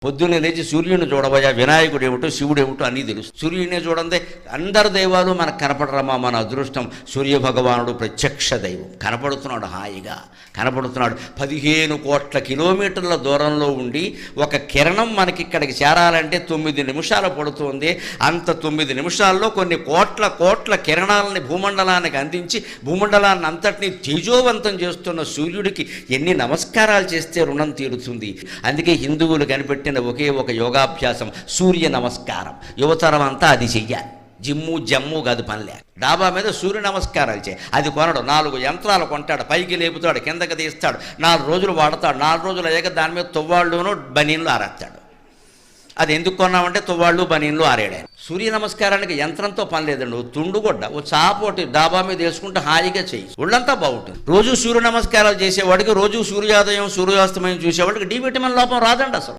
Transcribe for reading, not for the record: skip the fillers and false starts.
పొద్దున్నే లేచి సూర్యుని చూడబోయా, వినాయకుడు ఏమిటో శివుడు ఏమిటో అన్నీ తెలుసు. సూర్యుడినే చూడండి, అందరు దైవాలు మనకు కనపడరమ్మా. మన అదృష్టం సూర్య భగవానుడు ప్రత్యక్ష దైవం. కనపడుతున్నాడు, హాయిగా కనపడుతున్నాడు. 15 కోట్ల కిలోమీటర్ల దూరంలో ఉండి ఒక కిరణం మనకి ఇక్కడికి చేరాలంటే 9 నిమిషాలు పడుతుంది. అంత 9 నిమిషాల్లో కొన్ని కోట్ల కిరణాలని భూమండలానికి అందించి భూమండలాన్ని అంతటినీ తేజోవంతం చేస్తున్న సూర్యుడికి ఎన్ని నమస్కారాలు చేస్తే రుణం తీరుతుంది. అందుకే హిందువులు కనిపెట్టిన ఒకే ఒక యోగాభ్యాసం సూర్య నమస్కారం. యువతరం అంతా అది చెయ్యాలి. జమ్ము కాదు పనిలే. డాబా మీద సూర్య నమస్కారాలు చేయి. అది కొనడు, 4 యంత్రాలు కొంటాడు, పైకి లేపుతాడు, కిందకి తీస్తాడు, 4 రోజులు వాడతాడు. 4 రోజులు అయ్యాక దాని మీద తువ్వాళ్ళును బనీన్లు ఆరేస్తాడు. అది ఎందుకు కొన్నామంటే తువ్వాళ్ళు బనీన్లు ఆరేడారు. సూర్య నమస్కారానికి యంత్రంతో పని లేదండి. ఓ తుండుగొడ్డ, ఓ చాపోటి డాబా మీద వేసుకుంటే హాయిగా చేయి, ఒళ్ళంతా బాగుంటుంది. రోజు సూర్య నమస్కారాలు చేసేవాడికి, రోజు సూర్యోదయం సూర్యాస్తమయం చూసేవాడికి డి విటమిన్ లోపం రాదండి అసలు.